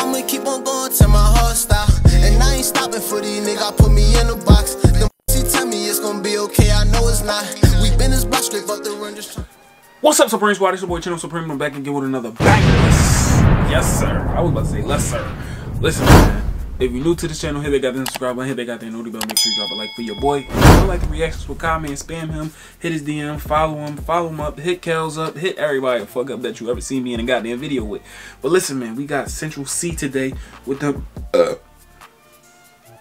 I'ma keep on going till my heart stop. And I ain't stopping for these niggas, put me in a box. Them tell me it's gonna be okay, I know it's not. We been this block straight up the run, just What's up, Supreme Squad? It's your boy Channel Supreme. I'm back again with another bang. Yes, sir. I was about to say, yes, sir. Listen, man. If you're new to this channel, hit that goddamn subscribe button, hit that goddamn notification bell. Make sure you drop a like for your boy. If you like the reactions with comment, spam him, hit his DM, follow him up, hit Kels up, hit everybody fuck up that you ever seen me in a goddamn video with. But listen, man, we got Central C today with them.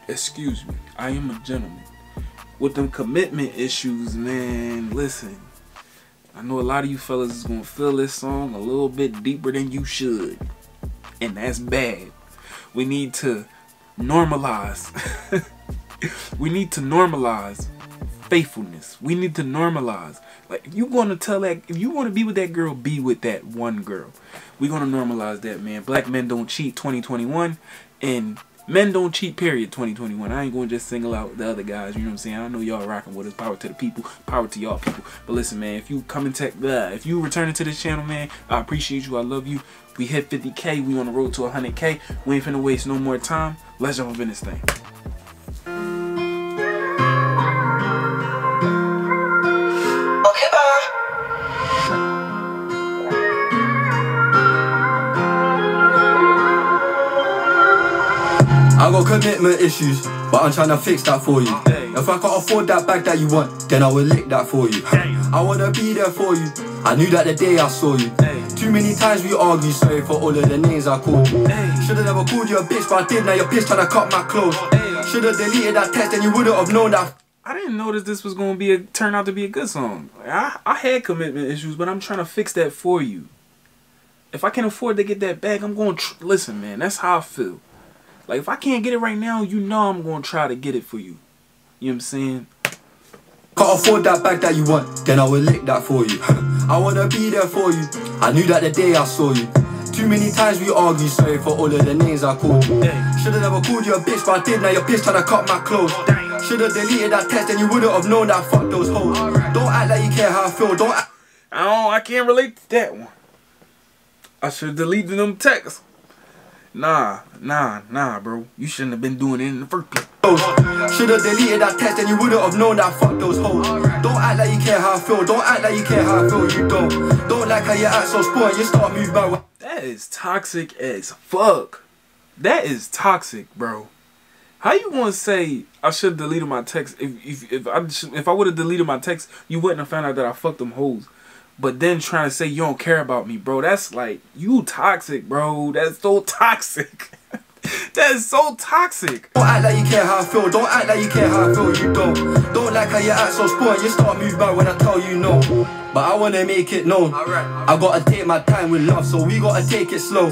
Excuse me, I am a gentleman. With them commitment issues, man. Listen. I know a lot of you fellas is gonna feel this song a little bit deeper than you should, and that's bad. We need to normalize. We need to normalize faithfulness. We need to normalize. Like, if you gonna tell that, if you want to be with that girl, be with that one girl. We're gonna normalize that, man. Black men don't cheat 2021, and men don't cheat, period, 2021. I ain't gonna just single out the other guys, you know what I'm saying? I know y'all rocking with us. Power to the people, power to y'all people. But listen, man, if you come and if you returning to this channel, man, I appreciate you. I love you. We hit 50K. We on the road to 100K. We ain't finna waste no more time. Let's jump up in this thing. okay, bye. I got commitment issues, but I'm trying to fix that for you. If I can't afford that bag that you want, then I will lick that for you. I wanna be there for you. I knew that the day I saw you. Too many times we argued, sorry for all of the names I called. Should've never called you a bitch, but I did. Now you're pissed trying to cut my clothes. Should've deleted that text and you wouldn't have known that. I didn't notice this was gonna be turn out to be a good song. I had commitment issues, but I'm trying to fix that for you. If I can't afford to get that bag, I'm going to listen, man. That's how I feel. Like, if I can't get it right now, you know I'm going to try to get it for you. You know what I'm saying? Can't afford that bag that you want, then I will lick that for you. I wanna be there for you. I knew that the day I saw you. Too many times we argued, sorry for all of the names I called. Should've never called you a bitch, but I did. Now you're pissed trying to cut my clothes. Should've deleted that text and you wouldn't have known that. Fuck those hoes. Don't act like you care how I feel. Don't act. I can't relate to that one. I should have deleted them texts. Nah, bro. You shouldn't have been doing it in the first place. Should've deleted that text and you wouldn't have known that. Fuck those hoes. Don't act like you care how I feel. Don't act like you care how I feel. You don't like how you act so spoiled. You start moving back. That is toxic as fuck. That is toxic, bro. How you gonna say I should have deleted my text? If I would have deleted my text, you wouldn't have found out that I fucked them hoes. But then trying to say you don't care about me, bro. That's like, you toxic, bro. That's so toxic. That is so toxic. Don't act like you care how I feel. Don't act like you care how I feel. You don't like how you act so spoiled. You start moving back when I tell you no. But I wanna make it known. I gotta take my time with love, so we gotta take it slow.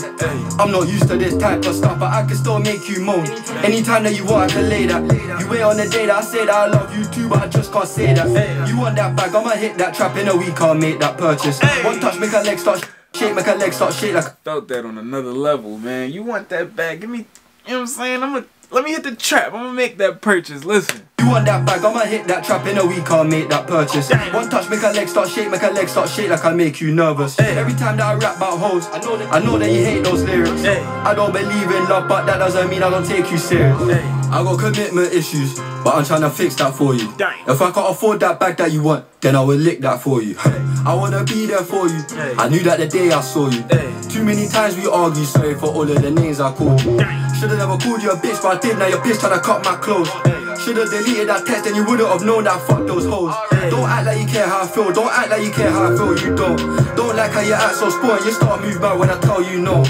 I'm not used to this type of stuff, but I can still make you moan. Anytime that you want, I can lay that. You wait on the day that I say that I love you too, but I just can't say that. You want that bag, I'ma hit that trap in a week, I'll make that purchase. One touch, make her leg start shake, make her leg start shake like. Felt that on another level, man. You want that bag? Give me, you know what I'm saying? Let me hit the trap. I'm gonna make that purchase. Listen. You want that bag, I'ma hit that trap in a week, I'll make that purchase. One touch, make her leg start shake, make her leg start shake like I make you nervous. Every time that I rap about hoes, I know that you hate those lyrics. I don't believe in love, but that doesn't mean I don't take you serious. I got commitment issues, but I'm trying to fix that for you. If I can't afford that bag that you want, then I will lick that for you. I wanna be there for you. I knew that the day I saw you. Too many times we argued, sorry for all of the names I called. Should've never called you a bitch, but I did. Now you're pissed trying to cut my clothes. Should've deleted that text and you wouldn't have known that. Fuck those hoes. Don't act like you care how I feel. Don't act like you care how I feel. You don't like how you act so spoiled. You start moving back when I tell you no.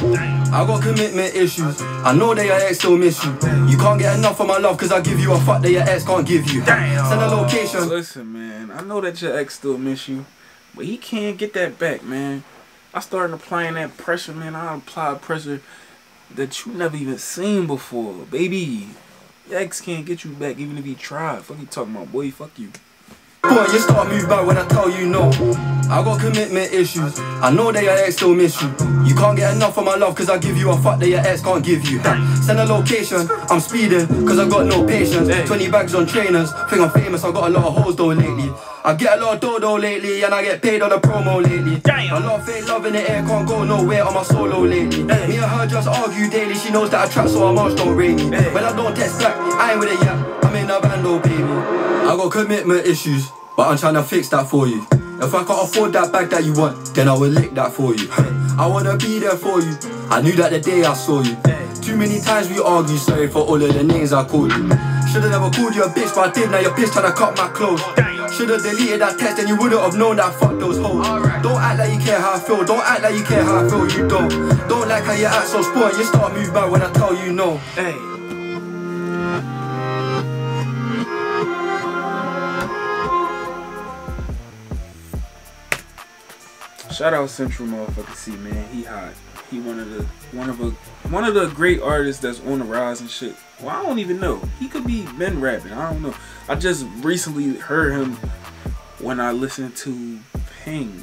I got commitment issues. I know that your ex still miss you. You can't get enough of my love, cause I give you a fuck that your ex can't give you. Send a location. Listen, man, I know that your ex still miss you, but he can't get that back, man. I started applying that pressure, man. I applied pressure that you never even seen before, baby. Your ex can't get you back even if he tried. Fuck you talking about, boy? Fuck you. Boy, you start move back when I tell you no. I got commitment issues. I know that your ex still miss you. You can't get enough of my love, cause I give you a fuck that your ex can't give you. Send a location, I'm speeding, cause I got no patience. 20 bags on trainers, think I'm famous, I got a lot of hoes though lately. I get a lot of dodo lately, and I get paid on the promo lately. A lot of fake love in the air, can't go nowhere on my solo lately. Me and her just argue daily, she knows that I trap so her march don't rate me. When I don't text back, I ain't with it yet, I'm in a bando, baby. I got commitment issues, but I'm trying to fix that for you. If I can't afford that bag that you want, then I will lick that for you. I wanna be there for you, I knew that the day I saw you. Too many times we argue, sorry for all of the names I called you. Should've never called you a bitch, but I did, now you're pissed trying to cut my clothes. Should've deleted that text and you wouldn't have known that fuck those hoes. Don't act like you care how I feel, don't act like you care how I feel, you don't. Don't like how you act so spoiled, you start move back when I tell you no. Hey. Shout out Central motherfucking C, man. He hot. He one of the great artists that's on the rise and shit. Well, I don't even know. He could be been rapping. I don't know. I just recently heard him when I listened to Pingin'.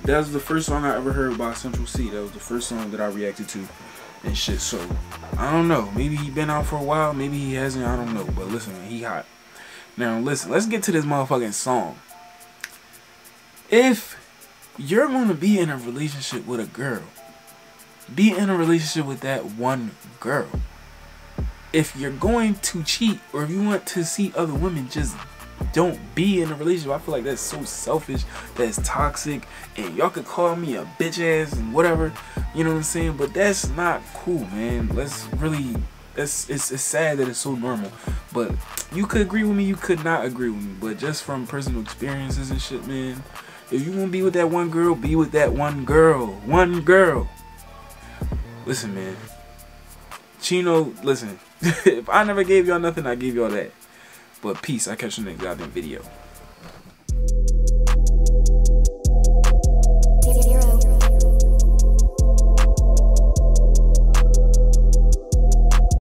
That was the first song I ever heard by Central C. That was the first song that I reacted to and shit. So I don't know. Maybe he been out for a while. Maybe he hasn't. I don't know. But listen, man, he hot. Now listen. Let's get to this motherfucking song. If you're going to be in a relationship with a girl, be in a relationship with that one girl. If you're going to cheat or if you want to see other women, just don't be in a relationship. I feel like that's so selfish, that's toxic, and y'all could call me a bitch ass and whatever, you know what I'm saying, but that's not cool, man. Let's really, it's sad that it's so normal, but you could agree with me, you could not agree with me, but just from personal experiences and shit, man, if you want to be with that one girl, be with that one girl. One girl. Listen, man. Chino, listen. If I never gave y'all nothing, I gave y'all that. But peace. I catch you next goddamn video.